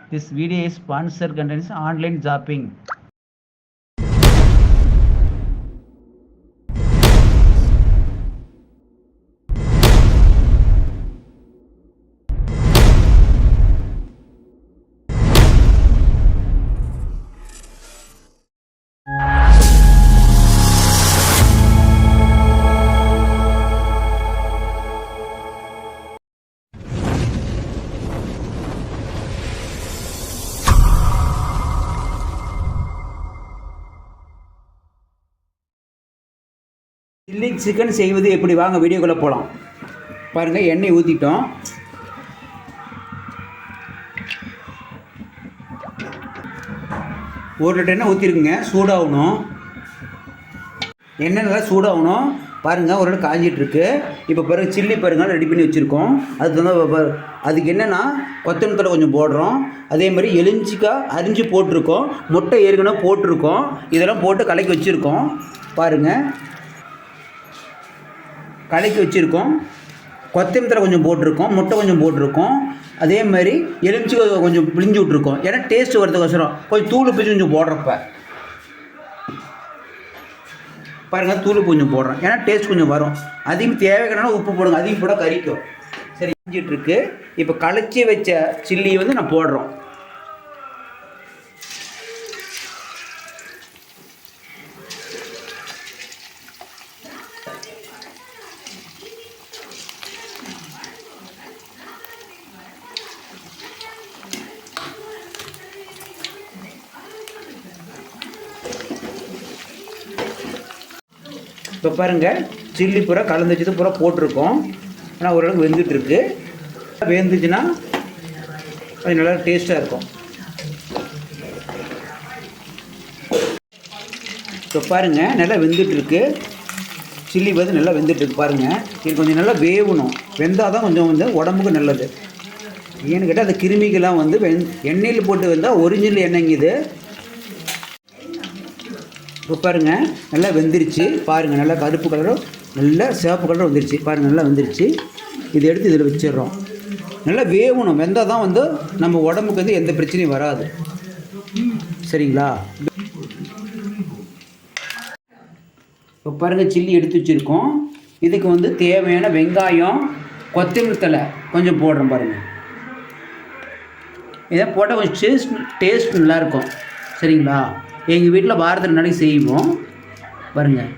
This video is sponsored contains online shopping. Chilli chicken செய்வது எப்படி வாங்க வீடியோக்குள்ளே போகலாம். பாருங்கள், எண்ணெய் ஊற்றிட்டோம். ஒரு லிட்டர் எண்ணெய் ஊற்றிருக்குங்க. சூடாகணும், எண்ணெய் நல்லா சூடாகணும். பாருங்கள், ஒரு லிட்டர் காஞ்சிட்ருக்கு. இப்போ பாருங்கள், சில்லி பாருங்கள் ரெடி பண்ணி வச்சுருக்கோம். அதுக்கு என்னென்னா கொத்தமல்லி தழை கொஞ்சம் போடுறோம். அதே மாதிரி எலுமிச்சைக்காய் அரிஞ்சு போட்டிருக்கோம். முட்டை ஏற்கனவே போட்டிருக்கோம். இதெல்லாம் போட்டு கலக்கி வச்சுருக்கோம். பாருங்கள், கலக்கி வச்சுருக்கோம். கொத்தமல்லி தழை கொஞ்சம் போட்டிருக்கோம். முட்டை கொஞ்சம் போட்டிருக்கோம். அதே மாதிரி எலுமிச்சை கொஞ்சம் பிழிஞ்சு விட்ருக்கோம். ஏன்னா டேஸ்ட்டு வரதுக்கோசரம் கொஞ்சம் தூள் பிடிச்சி கொஞ்சம் போடுறப்ப பாருங்கள், தூள் கொஞ்சம் போடுறோம். ஏன்னா டேஸ்ட் கொஞ்சம் வரும். அதிகம் தேவையான உப்பு போடுங்க, அதிகம் போட கறிக்கும். சரி, செஞ்சிட்ருக்கு. இப்போ கலச்சி வச்ச சில்லியை வந்து நான் போடுறோம். இப்போ பாருங்கள், சில்லி பூரா கலந்து வச்சது பூரா போட்டிருக்கோம். ஆனால் ஓரளவுக்கு வெந்துட்டுருக்கு. வெந்துச்சுன்னா அது நல்லா டேஸ்ட்டாக இருக்கும். இப்போ பாருங்கள், நல்லா வெந்துட்டுருக்கு. சில்லி வந்து நல்லா வெந்துட்டுருக்கு. பாருங்கள், இது கொஞ்சம் நல்லா வேகணும். வெந்தால் தான் கொஞ்சம் வந்து உடம்புக்கு நல்லது. ஏன்னு கேட்டால் அந்த கிருமிகள்லாம் வந்து எண்ணெயில் போட்டு வெந்தால் ஒரிஜினல் எண்ணெய்ங்குது. இப்போ பாருங்கள், நல்லா வெந்துருச்சு. பாருங்கள், நல்லா கருப்பு கலரும் நல்லா சிவப்பு கலரும் வந்துருச்சு. பாருங்கள், நல்லா வெந்துருச்சு. இதை எடுத்து இதில் வச்சிடுறோம். நல்லா வேகணும். வெந்தால் தான் வந்து நம்ம உடம்புக்கு வந்து எந்த பிரச்சனையும் வராது. சரிங்களா? இப்போ பாருங்கள், சில்லி எடுத்து வச்சுருக்கோம். இதுக்கு வந்து தேவையான வெங்காயம், கொத்தமல்லி தழை கொஞ்சம் போடுறோம். பாருங்கள், இதை போட்டால் கொஞ்சம் டேஸ்ட் நல்லாயிருக்கும். சரிங்களா? எங்கள் வீட்டில் வாரத்தில் 2 நாளைக்கு செய்வோம். பாருங்கள்,